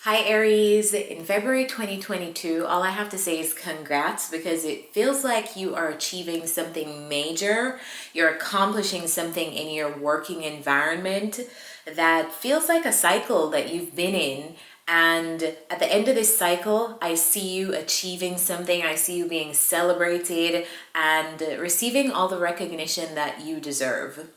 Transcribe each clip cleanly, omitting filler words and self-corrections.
Hi Aries, in February 2022, all I have to say is congrats because it feels like you are achieving something major. You're accomplishing something in your working environment that feels like a cycle that you've been in. And at the end of this cycle, I see you achieving something. I see you being celebrated and receiving all the recognition that you deserve.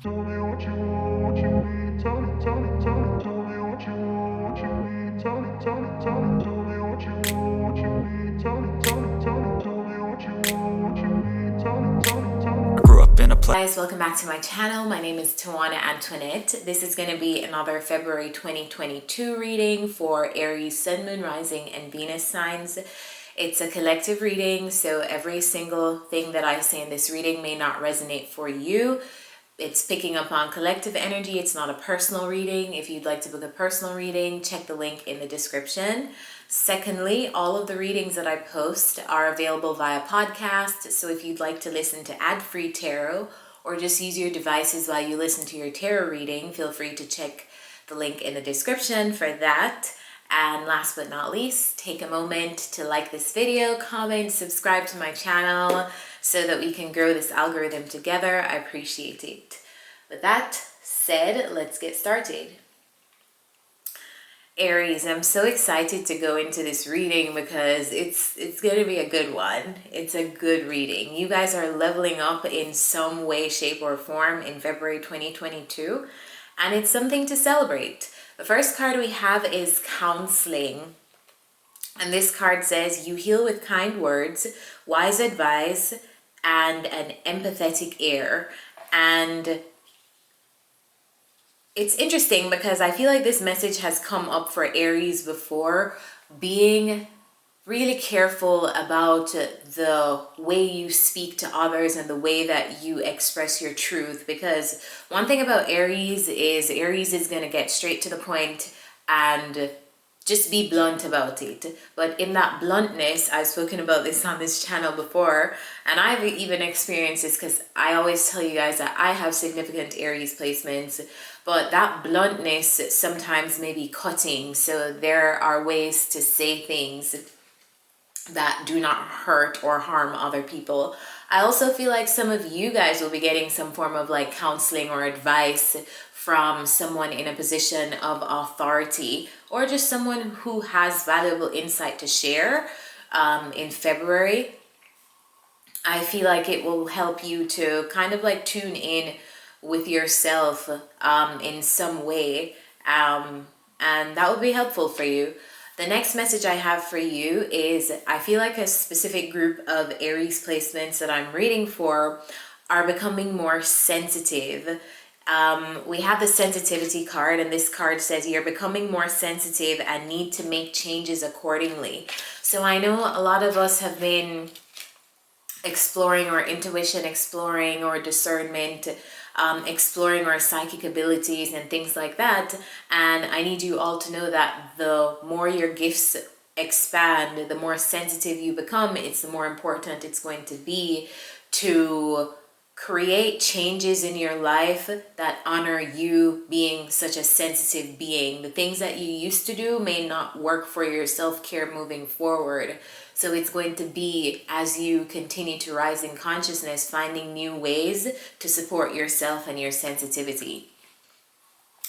Tell me what you want, what you need. Tell me, tell me, tell me, tell me what you want, what you need. Tell me, tell me, tell me, tell me what you want, what you need. Tell me, tell me, tell me, tell me what you want, what you need. Tell me, tell me, tell me. I grew up in a place. Guys, welcome back to my channel. My name is Tawanantoinette. This is going to be another February 2022 reading for Aries, Sun, Moon, Rising, and Venus signs. It's a collective reading, so every single thing that I say in this reading may not resonate for you. It's picking up on collective energy. It's not a personal reading. If you'd like to book a personal reading, check the link in the description. Secondly, all of the readings that I post are available via podcast. So if you'd like to listen to ad-free tarot or just use your devices while you listen to your tarot reading, feel free to check the link in the description for that. And last but not least, take a moment to like this video, comment, subscribe to my channel so that we can grow this algorithm together. I appreciate it. With that said, let's get started. Aries, I'm so excited to go into this reading because it's going to be a good one. It's a good reading. You guys are leveling up in some way, shape, or form in February 2022, and it's something to celebrate. The first card we have is counseling. And this card says, you heal with kind words, wise advice, and an empathetic ear. And it's interesting because I feel like this message has come up for Aries before, being really careful about the way you speak to others and the way that you express your truth. Because one thing about Aries is going to get straight to the point and just be blunt about it. But in that bluntness, I've spoken about this on this channel before, and I've even experienced this because I always tell you guys that I have significant Aries placements, but that bluntness sometimes may be cutting. So there are ways to say things that do not hurt or harm other people. I also feel like some of you guys will be getting some form of like counseling or advice from someone in a position of authority or just someone who has valuable insight to share in February. I feel like it will help you to kind of like tune in with yourself in some way, and that would be helpful for you. The next message I have for you is I feel like a specific group of Aries placements that I'm reading for are becoming more sensitive. We have the sensitivity card, and this card says you're becoming more sensitive and need to make changes accordingly. So I know a lot of us have been exploring our intuition, exploring our discernment, exploring our psychic abilities and things like that. And I need you all to know that the more your gifts expand, the more sensitive you become, it's the more important it's going to be to create changes in your life that honor you being such a sensitive being. The things that you used to do may not work for your self-care moving forward. So it's going to be, as you continue to rise in consciousness, finding new ways to support yourself and your sensitivity.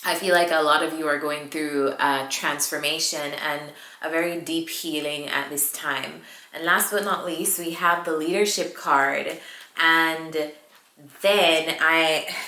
I feel like a lot of you are going through a transformation and a very deep healing at this time. And last but not least, we have the leadership card. And then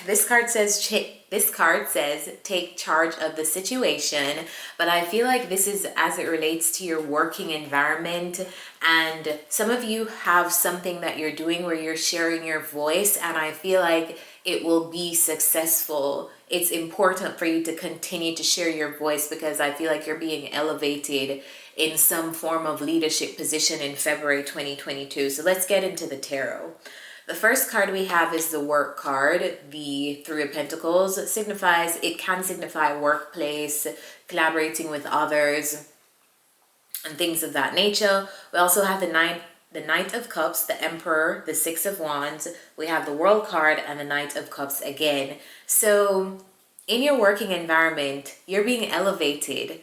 this card says take charge of the situation, but I feel like this is as it relates to your working environment, and some of you have something that you're doing where you're sharing your voice, and I feel like it will be successful. It's important for you to continue to share your voice because I feel like you're being elevated in some form of leadership position in February 2022. So let's get into the tarot. The first card we have is the work card. The Three of Pentacles it can signify workplace, collaborating with others, and things of that nature. We also have the Knight of Cups, the Emperor, the Six of Wands. We have the World card and the Knight of Cups again. So in your working environment, you're being elevated.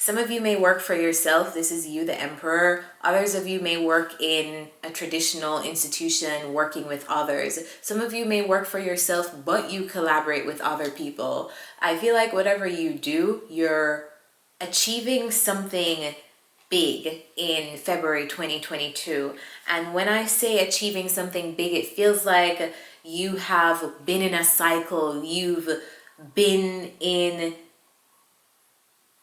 Some of you may work for yourself. This is you, the Emperor. Others of you may work in a traditional institution working with others. Some of you may work for yourself, but you collaborate with other people. I feel like whatever you do, you're achieving something big in February 2022. And when I say achieving something big, it feels like you have been in a cycle. You've been in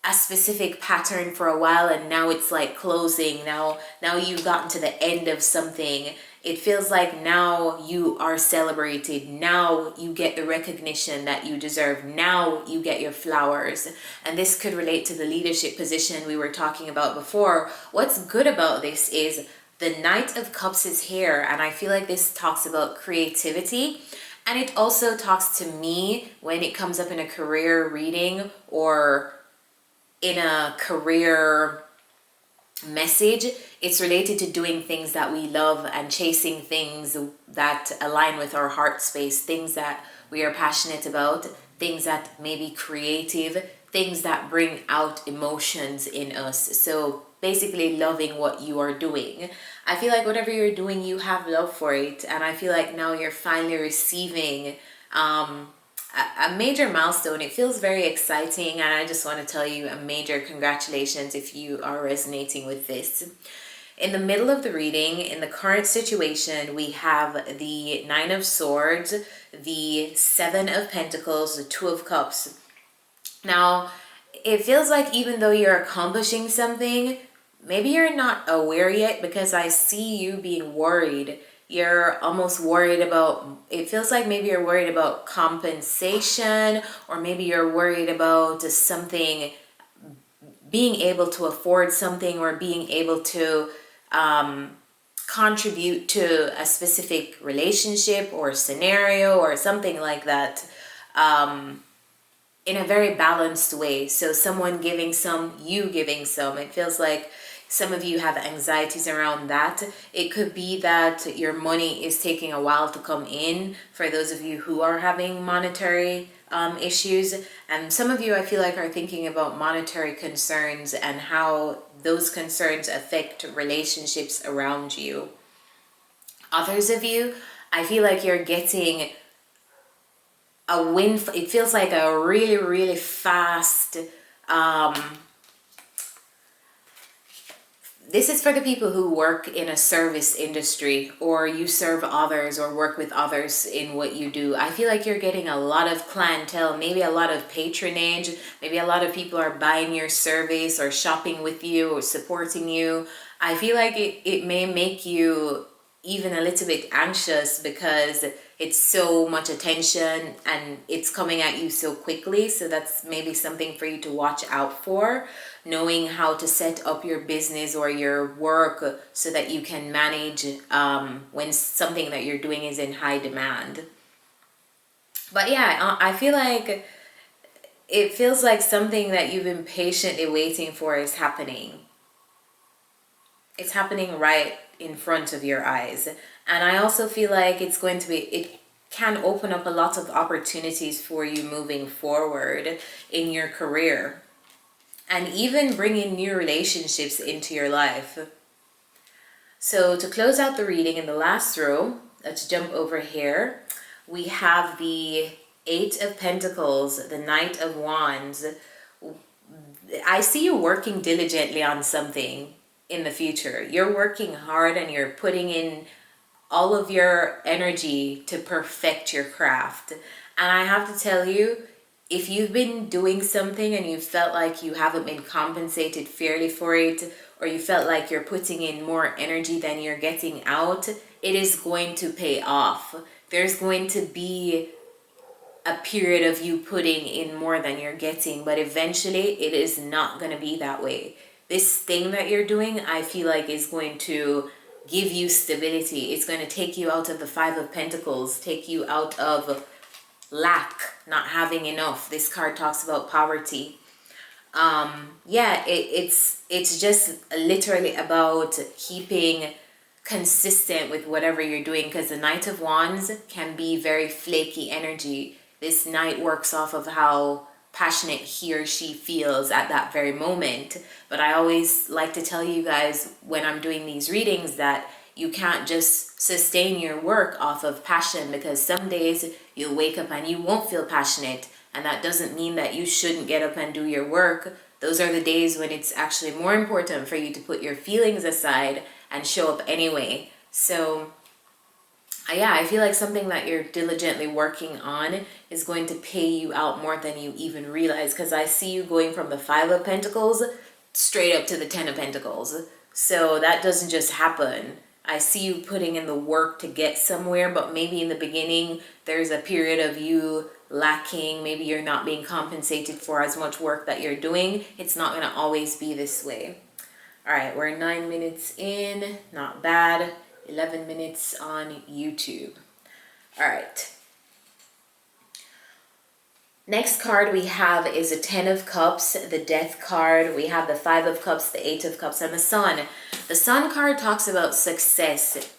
a specific pattern for a while, and now it's like closing. Now you've gotten to the end of something. It feels like now you are celebrated. Now you get the recognition that you deserve. Now you get your flowers. And this could relate to the leadership position we were talking about before. What's good about this is the Knight of Cups is here, and I feel like this talks about creativity. And it also talks to me when it comes up in a career reading or in a career message. It's related to doing things that we love and chasing things that align with our heart space, things that we are passionate about, things that may be creative, things that bring out emotions in us. So basically loving what you are doing. I feel like whatever you're doing, you have love for it, and I feel like now you're finally receiving a major milestone. It feels very exciting, and I just want to tell you a major congratulations if you are resonating with this. In the middle of the reading, in the current situation, we have the Nine of Swords, the Seven of Pentacles, the Two of Cups. Now, it feels like even though you're accomplishing something, maybe you're not aware yet, because I see you being worried. You're almost worried about, it feels like maybe you're worried about compensation, or maybe you're worried about something, being able to afford something, or being able to contribute to a specific relationship or scenario or something like that, in a very balanced way. So someone giving some, you giving some. It feels like some of you have anxieties around that. It could be that your money is taking a while to come in for those of you who are having monetary issues. And some of you, I feel like, are thinking about monetary concerns and how those concerns affect relationships around you. Others of you, I feel like you're getting a win. It feels like a really, really fast this is for the people who work in a service industry, or you serve others or work with others in what you do. I feel like you're getting a lot of clientele, maybe a lot of patronage, maybe a lot of people are buying your service or shopping with you or supporting you. I feel like it may make you even a little bit anxious because it's so much attention and it's coming at you so quickly. So that's maybe something for you to watch out for, knowing how to set up your business or your work so that you can manage when something that you're doing is in high demand. But yeah, I feel like it feels like something that you've been patiently waiting for is happening. It's happening right in front of your eyes. And I also feel like it's going to be, it can open up a lot of opportunities for you moving forward in your career, and even bringing new relationships into your life. So to close out the reading in the last row, let's jump over here. We have the Eight of Pentacles, the Knight of Wands. I see you working diligently on something in the future. You're working hard and you're putting in all of your energy to perfect your craft. And I have to tell you, if you've been doing something and you felt like you haven't been compensated fairly for it, or you felt like you're putting in more energy than you're getting out, it is going to pay off. There's going to be a period of you putting in more than you're getting, but eventually it is not going to be that way. This thing that you're doing, I feel like, is going to give you stability. It's going to take you out of the Five of Pentacles, take you out of lack, not having enough. This card talks about poverty. It's just literally about keeping consistent with whatever you're doing, because the Knight of Wands can be very flaky energy. This knight works off of how passionate he or she feels at that very moment. But I always like to tell you guys when I'm doing these readings that you can't just sustain your work off of passion, because some days you'll wake up and you won't feel passionate, and that doesn't mean that you shouldn't get up and do your work. Those are the days when it's actually more important for you to put your feelings aside and show up anyway. So yeah, I feel like something that you're diligently working on is going to pay you out more than you even realize, because I see you going from the 5 of Pentacles straight up to the 10 of Pentacles. So that doesn't just happen. I see you putting in the work to get somewhere, but maybe in the beginning there's a period of you lacking. Maybe you're not being compensated for as much work that you're doing. It's not going to always be this way. All right, we're 9 minutes in, not bad. 11 minutes on YouTube. All right. Next card we have is a 10 of Cups, the Death card. We have the 5 of Cups, the 8 of Cups, and the Sun. The Sun card talks about success.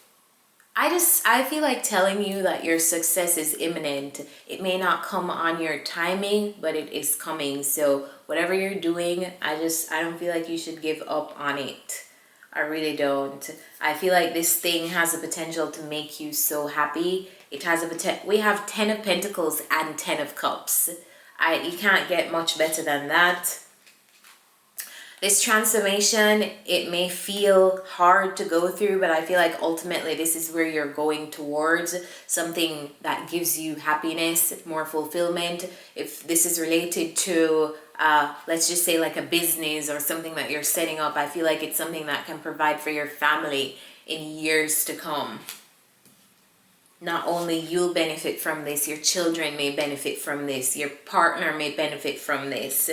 I feel like telling you that your success is imminent. It may not come on your timing, but it is coming. So whatever you're doing, I don't feel like you should give up on it. I really don't. I feel like this thing has the potential to make you so happy. It has a potential. We have 10 of Pentacles and 10 of Cups. You can't get much better than that. This transformation, it may feel hard to go through, but I feel like ultimately this is where you're going towards, something that gives you happiness, more fulfillment. If this is related to let's just say like a business or something that you're setting up, I feel like it's something that can provide for your family in years to come. Not only you'll benefit from this, your children may benefit from this, your partner may benefit from this.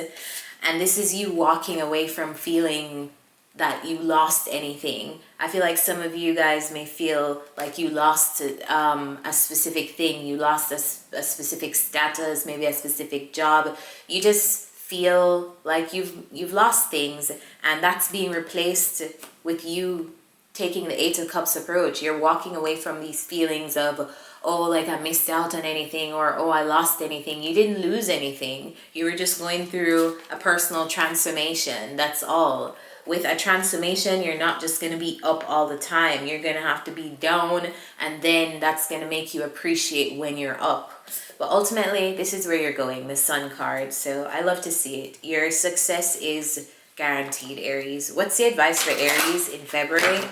And this is you walking away from feeling that you lost anything. I feel like some of you guys may feel like you lost a specific thing. You lost a specific status, maybe a specific job. You just feel like you've lost things, and that's being replaced with you taking the 8 of Cups approach. You're walking away from these feelings of, oh, like I missed out on anything, or oh, I lost anything. You didn't lose anything. You were just going through a personal transformation. That's all. With a transformation, you're not just going to be up all the time. You're going to have to be down, and then that's going to make you appreciate when you're up. But ultimately, this is where you're going, the Sun card. So I love to see it. Your success is guaranteed, Aries. What's the advice for Aries in February?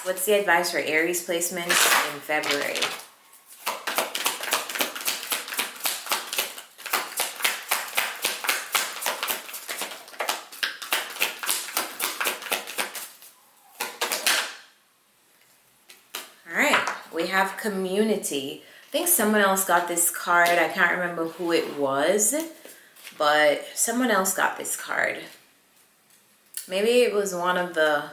What's the advice for Aries placements in February? All right, we have community. I think someone else got this card. I can't remember who it was, but someone else got this card. Maybe it was one of the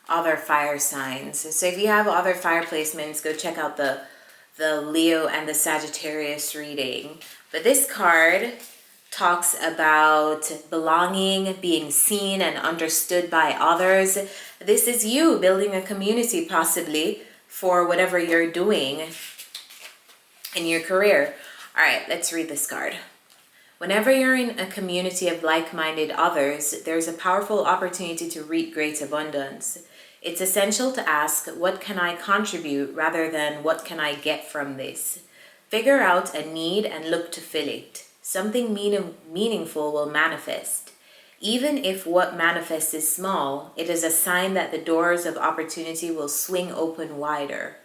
other fire signs. So if you have other fire placements, go check out the Leo and the Sagittarius reading. But this card talks about belonging, being seen and understood by others. This is you building a community possibly for whatever you're doing in your career. All right, let's read this card. Whenever you're in a community of like-minded others, there's a powerful opportunity to reap great abundance. It's essential to ask, what can I contribute, rather than what can I get from this? Figure out a need and look to fill it. Something meaningful will manifest. Even if what manifests is small, it is a sign that the doors of opportunity will swing open wider.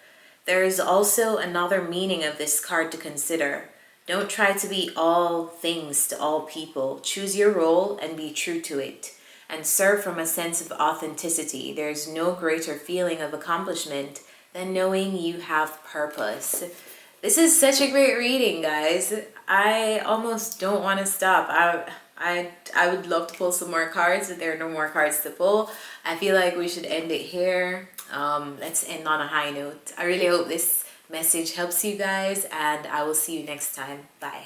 There is also another meaning of this card to consider. Don't try to be all things to all people. Choose your role and be true to it. And serve from a sense of authenticity. There's no greater feeling of accomplishment than knowing you have purpose. This is such a great reading, guys. I almost don't want to stop. I would love to pull some more cards, but there are no more cards to pull. I feel like we should end it here. Let's end on a high note. I really hope this message helps you guys, and I will see you next time. Bye.